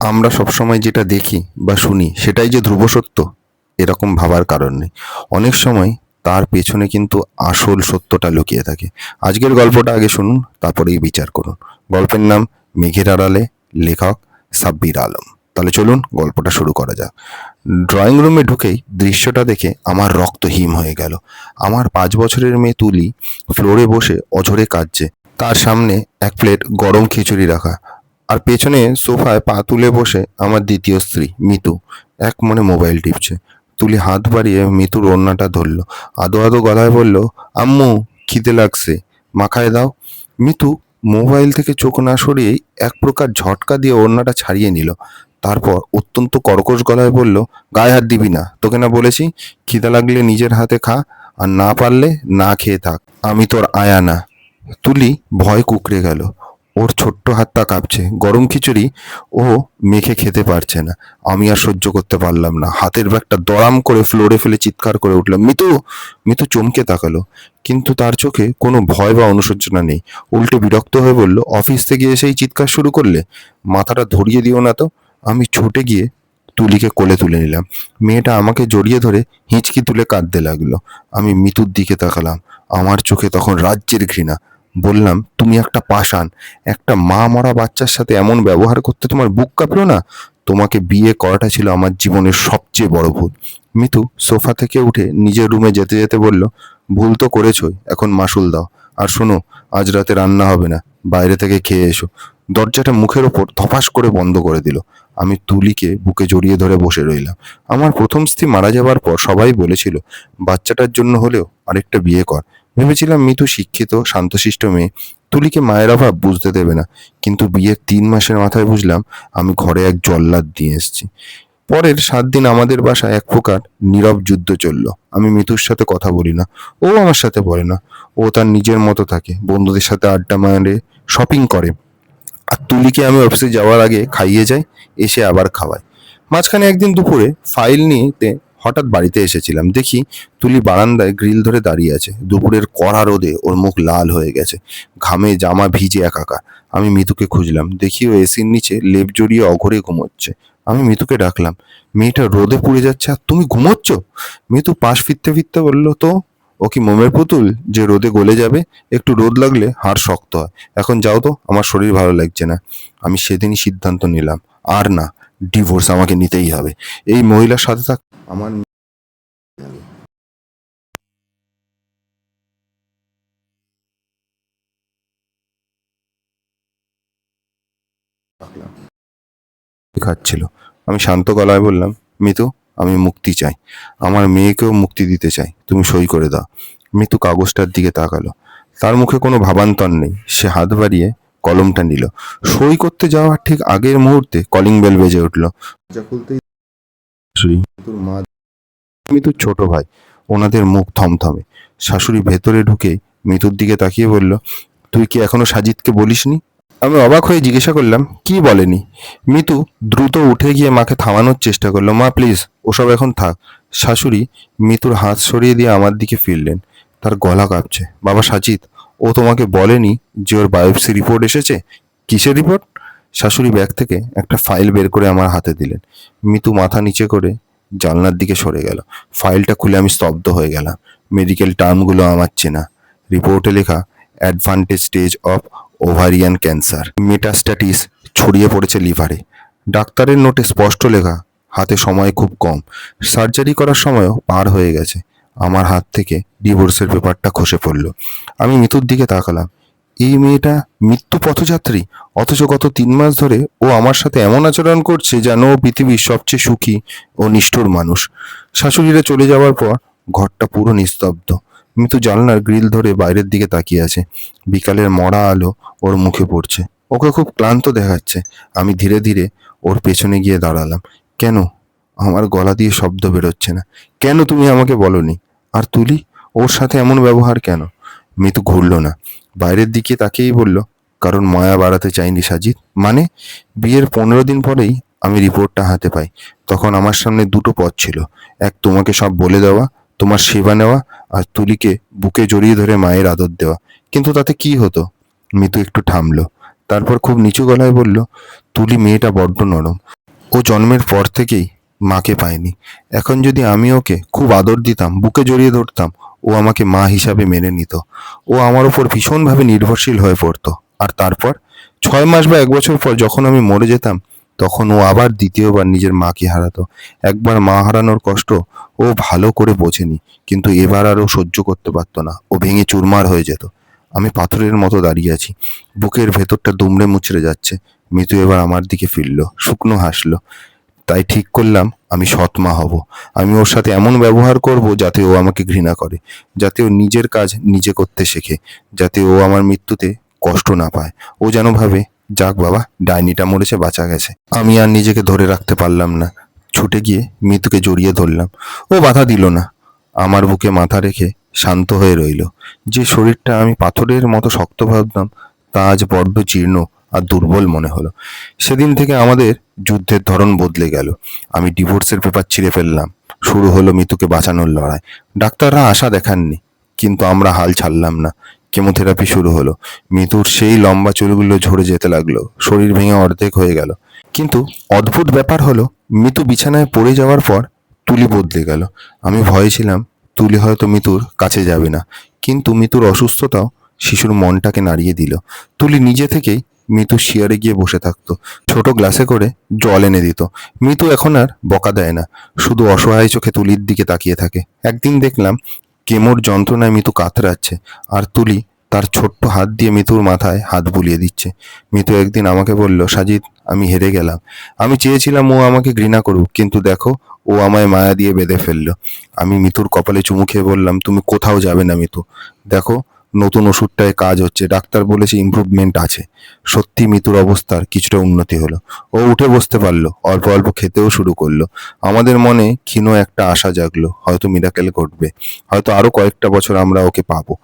আমরা সবসময় যেটা দেখি বা শুনি সেটাই যে ধ্রুব সত্য এরকম ভাবার কারণ নেই। অনেক সময় তার পেছনে কিন্তু আসল সত্যটা লুকিয়ে থাকে। আজকের গল্পটা আগে শুনুন, তারপরেই বিচার করুন। গল্পের নাম মেঘের আড়ালে, লেখক সাব্বির আলম। তাহলে চলুন গল্পটা শুরু করা যাক। ড্রয়িং রুমে ঢুকেই দৃশ্যটা দেখে আমার রক্ত হিম হয়ে গেল। আমার 5 বছরের মেয়ে তুলি ফ্লোরে বসে অঝরে কাঁদছে। তার সামনে এক প্লেট গরম খিচুড়ি রাখা, আর পেছনে সোফায় পা তুলে বসে আমার দ্বিতীয় স্ত্রী মিতু এক মনে মোবাইল টিপছে। তুলি হাত বাড়িয়ে মিতুর ওড়নাটা ধরলো, আদো আদো গলায় বলল, আম্মু খিদে লাগছে, মাখায় দাও। মিতু মোবাইল থেকে চোখ না সরিয়েই এক প্রকার ঝটকা দিয়ে ওড়নাটা ছাড়িয়ে নিল। তারপর অত্যন্ত কর্কশ গলায় বলল, গায়ে হাত দিবি না, তোকে না বলেছি খিদে লাগলে নিজের হাতে খা, আর না পারলে না খেয়ে থাক, আমি তোর আয়া না। তুলি ভয় কুঁকড়ে গেল। ওর ছোট্ট হাতটা কাঁপছে। গরম খিচুড়ি ও মেখে খেতে পারছে না। আমি আর সহ্য করতে পারলাম না। হাতের ব্যাগটা দড়াম করে ফ্লোরে ফেলে চিৎকার করে উঠলাম, মিতু! মিতু চমকে তাকালো, কিন্তু তার চোখে কোনো ভয় বা অনুশোচনা নেই। উল্টে বিরক্ত হয়ে বলল, অফিস থেকে এসেই চিৎকার শুরু করলে? মাথাটা ধরিয়ে দিও না তো। আমি ছুটে গিয়ে তুলিকে কোলে তুলে নিলাম। মেয়েটা আমাকে জড়িয়ে ধরে হিঁচকি তুলে কাঁদতে লাগলো। আমি মিতুর দিকে তাকালাম। আমার চোখে তখন রাজ্যের ঘৃণা। বললাম, তুমি একটা পাষাণ। একটা মা মরা বাচ্চার সাথে এমন ব্যবহার করতে তোমার বুক কাঁপলো না? তোমাকে বিয়ে করাটা ছিল আমার জীবনের সবচেয়ে বড় ভুল। মিতু সোফা থেকে উঠে নিজের রুমে যেতে যেতে বলল, ভুল তো করেছই, এখন মাসুল দাও। আর শোনো, আজ রাতে রান্না হবে না, বাইরে থেকে খেয়ে এসো। দরজাটা মুখের ওপর ধপাস করে বন্ধ করে দিল। আমি তুলিকে বুকে জড়িয়ে ধরে বসে রইলাম। আমার প্রথম স্ত্রী মারা যাবার পর সবাই বলেছিল, বাচ্চাটার জন্য হলেও আরেকটা বিয়ে কর। ভেবেছিলাম মিতু শিক্ষিত শান্তশিষ্ট মেয়ে, তুলিকে মায়ের অভাব বুঝতে দেবে না। কিন্তু বিয়ের 3 মাসের মাথায় বুঝলাম আমি ঘরে এক জল্লাদ দিয়ে এসেছি। পরের 7 দিন আমাদের বাসায় এক প্রকার নীরব যুদ্ধ চলল। আমি মিতুর সাথে কথা বলি না, ও আমার সাথে বলে না। ও তার নিজের মতো থাকে, বন্ধুদের সাথে আড্ডা মারে, শপিং করে। আর তুলিকে আমি অফিসে যাওয়ার আগে খাইয়ে যাই, এসে আবার খাওয়াই। মাঝখানে একদিন দুপুরে ফাইল নিতে হঠাৎ বাড়িতে এসেছিলাম, দেখি তুলি বারান্দায় গ্রিল ধরে দাঁড়িয়ে আছে। দুপুরের কড়া রোদে ওর মুখ লাল হয়ে গেছে, ঘামে জামা ভিজে একাকার। আমি মিতুকে খুঁজলাম, দেখি ও এসির নিচে লেপ জড়িয়ে অঘরে ঘুমোচ্ছে। আমি মিতুকে ডাকলাম, মেয়েটা রোদে পুড়ে যাচ্ছে আর তুমি ঘুমোচ্ছ? মিতু পাশ ফিরতে ফিরতে বলল, তো ও কি মোমের পুতুল যে রোদে গলে যাবে? একটু রোদ লাগলে হাড় শক্ত হয়। এখন যাও তো, আমার শরীর ভালো লাগছে না। আমি সেদিনই সিদ্ধান্ত নিলাম, আর না, ডিভোর্স আমাকে নিতেই হবে। এই মহিলার সাথে থাক আমার খাচ্ছিল। আমি শান্ত গলায় বললাম, মিতু, আমি মুক্তি চাই। আমার মেয়েকেও মুক্তি দিতে চাই। তুমি সই করে দাও। মিতু কাগজটার দিকে তাকালো। তার মুখে কোনো ভাবান্তর নেই। সে হাত বাড়িয়ে কলমটা নিল। সই করতে যাওয়ার ঠিক আগের মুহূর্তে কলিং বেল বেজে উঠল। দরজা খুলতেই শাশুড়ি, মিতুর মা, মিতুর ছোট ভাই। ওনাদের মুখ থমথমে। শাশুড়ি ভেতরে ঢুকে মিতুর দিকে তাকিয়ে বলল, তুই কি এখনো সাজিদকে বলিসনি? আমি অবাক হয়ে জিজ্ঞাসা করলাম, কি বলেনি? মিতু দ্রুত উঠে গিয়ে মাকে থামানোর চেষ্টা করলো। মা প্লিজ, ওসব এখন থাক। শাশুড়ি মিতুর হাত সরিয়ে দিয়ে আমার দিকে ফিরলেন। তার গলা কাঁপছে। বাবা সাজিদ, ও তোমাকে বলেনি যে ওর বায়োপসি রিপোর্ট এসেছে? কিসের রিপোর্ট? শাশুড়ি ব্যাগ থেকে একটা ফাইল বের করে আমার হাতে দিলেন। মিতু মাথা নিচে করে জানলার দিকে সরে গেল। ফাইলটা খুলে আমি স্তব্ধ হয়ে গেলাম। মেডিকেল টার্মগুলো আমার চেনা। রিপোর্টে লেখা, advantage stage of ovarian cancer, metastasis ছড়িয়ে পড়েছে লিভারে। ডাক্তারের নোটে স্পষ্ট লেখা, হাতে সময় খুব কম, সার্জারি করার সময়ও পার হয়ে গেছে। আমার হাত থেকে ডিভোর্সের পেপারটা খসে পড়ল। আমি মিতুর দিকে তাকালাম। এই মেয়েটা মৃত্যু পথযাত্রী, অথচ গত 3 মাস ধরে ও আমার সাথে এমন আচরণ করছে যেন ও পৃথিবীর সবচেয়ে সুখী ও নিষ্ঠুর মানুষ। শাশুড়িরা চলে যাওয়ার পর ঘরটা পুরো নিস্তব্ধ। মিতু জানলার গ্রিল ধরে বাইরের দিকে তাকিয়ে আছে। বিকালের মরা আলো ওর মুখে পড়ছে। ওকে খুব ক্লান্ত দেখাচ্ছে। আমি ধীরে ধীরে ওর পেছনে গিয়ে দাঁড়ালাম। কেন? আমার গলা দিয়ে শব্দ বেরোচ্ছে না। কেন তুমি আমাকে বলনি? আর তুলি, ওর সাথে এমন ব্যবহার কেন? মিতু ঘুরল না, বাইরের দিকে তাকিয়েই বলল, কারণ মায়া বাড়াতে চাইনি সাজিদ। মানে? বিয়ের 15 দিন পরেই আমি রিপোর্টটা হাতে পাই। তখন আমার সামনে দুটো পথ ছিল, এক তোমাকে সব বলে দেওয়া, তোমার সেবা নেওয়া, আর তুলিকে বুকে জড়িয়ে ধরে মায়ের আদর দেওয়া। কিন্তু তাতে কি হতো? মিতু একটু থামলো, তারপর খুব নিচু গলায় বলল, তুলি মেয়েটা বড্ড নরম। ও জন্মের পর থেকেই মাকে পায়নি। এখন যদি আমি ওকে খুব আদর দিতাম, বুকে জড়িয়ে ধরতাম, ও আমাকে মা হিসাবে মেনে নিত। ও আমার উপর ভীষণভাবে নির্ভরশীল হয়ে পড়তো। আর তারপর 6 মাস বা 1 বছর পর যখন আমি মরে যেতাম, তখন ও আবার দ্বিতীয়বার নিজের মাকে হারাতো। একবার মা হারানোর কষ্ট ও ভালো করে বোঝেনি, কিন্তু এবার আর ও সহ্য করতে পারতো না। ও ভেঙে চুরমার হয়ে যেত। আমি পাথরের মতো দাঁড়িয়ে আছি, বুকের ভেতরটা দুমড়ে মুচড়ে যাচ্ছে। মিতু এবার আমার দিকে ফিরল, শুকনো হাসলো। তাই ঠিক করলাম আমি সৎ মা হব। আমি ওর সাথে এমন ব্যবহার করব যাতে ও আমাকে ঘৃণা করে, যাতে ও নিজের কাজ নিজে করতে শেখে, যাতে ও আমার মৃত্যুতে কষ্ট না পায়। ও যেন ভাবে, যাক বাবা, ডাইনিটা মরেছে, বাঁচা গেছে। আমি আর নিজেকে ধরে রাখতে পারলাম না, ছুটে গিয়ে মিতুকে জড়িয়ে ধরলাম। ও বাধা দিল না, আমার বুকে মাথা রেখে শান্ত হয়ে রইল। যে শরীরটা আমি পাথরের মতো শক্ত ভাবতাম, তা আজ বড্ড জীর্ণ আর দুর্বল মনে হলো। সেদিন থেকে আমাদের যুদ্ধের ধরন বদলে গেল। আমি ডিভোর্সের পেপার ছিঁড়ে ফেললাম। শুরু হলো মিতুকে বাঁচানোর লড়াই। ডাক্তাররা আশা দেখাননি, কিন্তু আমরা হাল ছাড়লাম না। কেমোথেরাপি শুরু হলো। মিতুর সেই লম্বা চুলগুলো ঝরে যেতে লাগলো, শরীর ভেঙে অর্ধেক হয়ে গেল। কিন্তু অদ্ভুত ব্যাপার হলো, মিতু বিছানায় পড়ে যাওয়ার পর তুলি বদলে গেল। আমি ভয়ে ছিলাম তুলি হয়তো মিতুর কাছে যাবে না, কিন্তু মিতুর অসুস্থতাও শিশুর মনটাকে নাড়িয়ে দিল। তুলি নিজে থেকেই মিতুর শিয়ারে গিয়ে বসে থাকতো, ছোট গ্লাসে করে জল এনে দিত। মিতু এখন আর বকা দেয় না, শুধু অসহায় চোখে তুলির দিকে তাকিয়ে থাকে। একদিন দেখলাম কেমোর যন্ত্রণায় মিতু কাতরাচ্ছে, আর তুলি তার ছোট্ট হাত দিয়ে মিতুর মাথায় হাত বুলিয়ে দিচ্ছে। মিতু একদিন আমাকে বলল, সাজিদ, আমি হেরে গেলাম। আমি চেয়েছিলাম ও আমাকে ঘৃণা করুক, কিন্তু দেখো, ও আমায় মায়া দিয়ে বেঁধে ফেললো। আমি মিতুর কপালে চুমু খেয়ে বললাম, তুমি কোথাও যাবে না মিতু। দেখো, নতুন ওষুধটায় কাজ হচ্ছে, ডাক্তার বলেছে ইমপ্রুভমেন্ট আছে। সত্যি মিতুর অবস্থার কিছুটা উন্নতি হলো। ও উঠে বসতে পারলো, অল্প অল্প খেতেও শুরু করলো। আমাদের মনে ক্ষীণ একটা আশা জাগলো, হয়তো মিরাকেল ঘটবে, হয়তো আরো কয়েকটা বছর আমরা ওকে পাবো।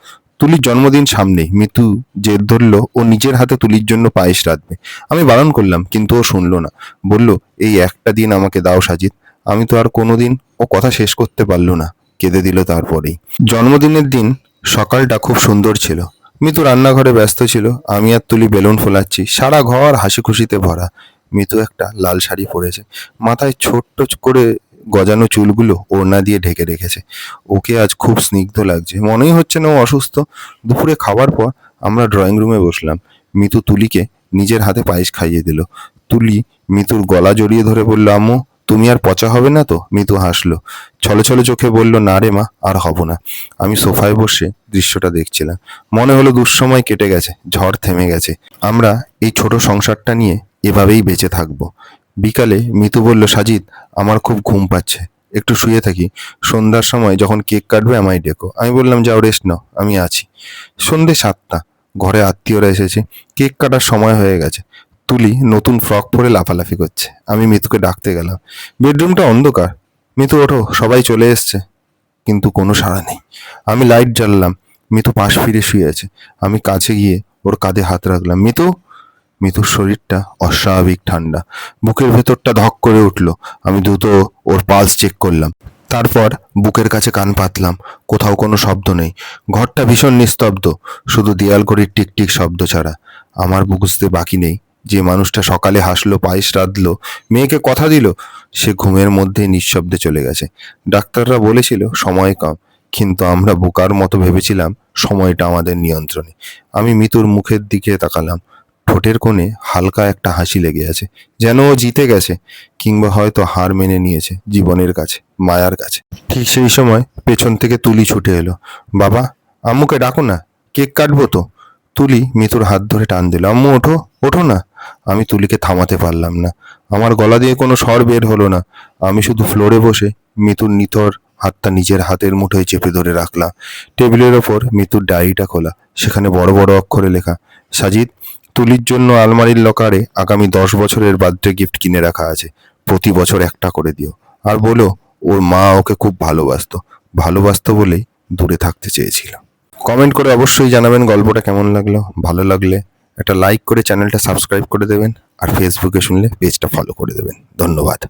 তুলির জন্মদিন সামনেই। মিতু জেদ ধরলো ও নিজের হাতে তুলির জন্য পায়েস রাঁধবে। আমি বারণ করলাম, কিন্তু ও শুনলো না। বলল, এই একটা দিন আমাকে দাও সাজিদ। আমি তো আর কোনোদিন। ও কথা শেষ করতে পারলো না, কেঁদে দিল তারপরেই। জন্মদিনের দিন সকালটা খুব সুন্দর ছিল। মিতু রান্নাঘরে ব্যস্ত ছিল, আমি আর তুলি বেলুন ফোলাচ্ছি। সারা ঘর হাসি খুশিতে ভরা। মিতু একটা লাল শাড়ি পরেছে, মাথায় ছোট্ট করে গজানো চুলগুলো ওড়না দিয়ে ঢেকে রেখেছে। ওকে আজ খুব স্নিগ্ধ লাগছে, মনেই হচ্ছে না ও অসুস্থ। দুপুরে খাবার পর আমরা ড্রয়িং রুমে বসলাম। মিতু তুলিকে নিজের হাতে পায়েস খাইয়ে দিল। তুলি মিতুর গলা জড়িয়ে ধরে বলল, আম্মু, তুমি আর পচা হবে না তো? মিতু হাসলো, ছলে ছলে চোখে বলল, না রে মা, আর হব না। আমি সোফায় বসে দৃশ্যটা দেখছিলাম। মনে হলো দুঃসময় কেটে গেছে, ঝড় থেমে গেছে। আমরা এই ছোট সংসারটা নিয়ে এভাবেই বেঁচে থাকবো। বিকালে মিতু বলল, সাজিদ, আমার খুব ঘুম পাচ্ছে, একটু শুয়ে থাকি। সন্ধ্যার সময় যখন কেক কাটবে আমায় ডেকো। আমি বললাম, যাও, রেস্ট নাও, আমি আছি। সন্ধে 7টা, ঘরে আত্মীয়রা এসেছে, কেক কাটার সময় হয়ে গেছে। তুলি নতুন ফ্রক পরে লাফালাফি করছে। আমি মিতুকে ডাকতে গেলাম। বেডরুমটা অন্ধকার। মিতু, ওঠো, সবাই চলে এসছে। কিন্তু কোনো সাড়া নেই। আমি লাইট জ্বাললাম। মিতু পাশ ফিরে শুয়ে আছে। আমি কাছে গিয়ে ওর কাঁধে হাত রাখলাম। মিতু। মিতুর শরীরটা অস্বাভাবিক ঠান্ডা, বুকের ভেতরটা ধক করে উঠল। আমি দ্রুত ওর পালস চেক করলাম, তারপর বুকের কাছে কান পাতলাম। কোথাও কোনো শব্দ নেই। ঘরটা ভীষণ নিস্তব্ধ, শুধু দেয়াল ঘড়ির টিকটিক শব্দ ছাড়া। আমার বুঝতে বাকি নেই, যে মানুষটা সকালে হাসলো, পায়েস রাঁধলো, মেয়েকে কথা দিল, সে ঘুমের মধ্যেই নিঃশব্দে চলে গেছে। ডাক্তাররা বলেছিল সময় কম, কিন্তু আমরা বোকার মতো ভেবেছিলাম সময়টা আমাদের নিয়ন্ত্রণে। আমি মিতুর মুখের দিকে তাকালাম। ঠোঁটের কোণে হালকা একটা হাসি লেগে আছে, যেন ও জিতে গেছে, কিংবা হয়তো হার মেনে নিয়েছে জীবনের কাছে, মায়ার কাছে। ঠিক সেই সময় পেছন থেকে তুলি ছুটে এলো। বাবা, আম্মুকে ডাকো না, কেক কাটবো তো। তুলি মিতুর হাত ধরে টান দিল। আম্মু, ওঠো, ওঠো না। আমি তুলিকে থামাতে পারলাম না। আমার গলা দিয়ে কোনো স্বর বের হলো না। আমি শুধু ফ্লোরে বসে মিতুর নিথর হাতটা নিজের হাতের মুঠোয় চেপে ধরে রাখলাম। টেবিলের ওপর মিতুর ডায়েরিটা খোলা, সেখানে বড় বড় অক্ষরে লেখা, সাজিদ, তুলির জন্য আলমারির লকারে আগামী 10 বছরের বার্থডে গিফট কিনে রাখা আছে, প্রতি বছর একটা করে দিও। আর বলো, ওর মা ওকে খুব ভালোবাসতো, ভালোবাসতো বলেই দূরে থাকতে চেয়েছিল। কমেন্ট করে অবশ্যই জানাবেন গল্পটা কেমন লাগলো। ভালো লাগলে একটা লাইক করে চ্যানেলটা সাবস্ক্রাইব করে দেবেন, আর ফেসবুকে শুনলে পেজটা ফলো করে দেবেন। ধন্যবাদ।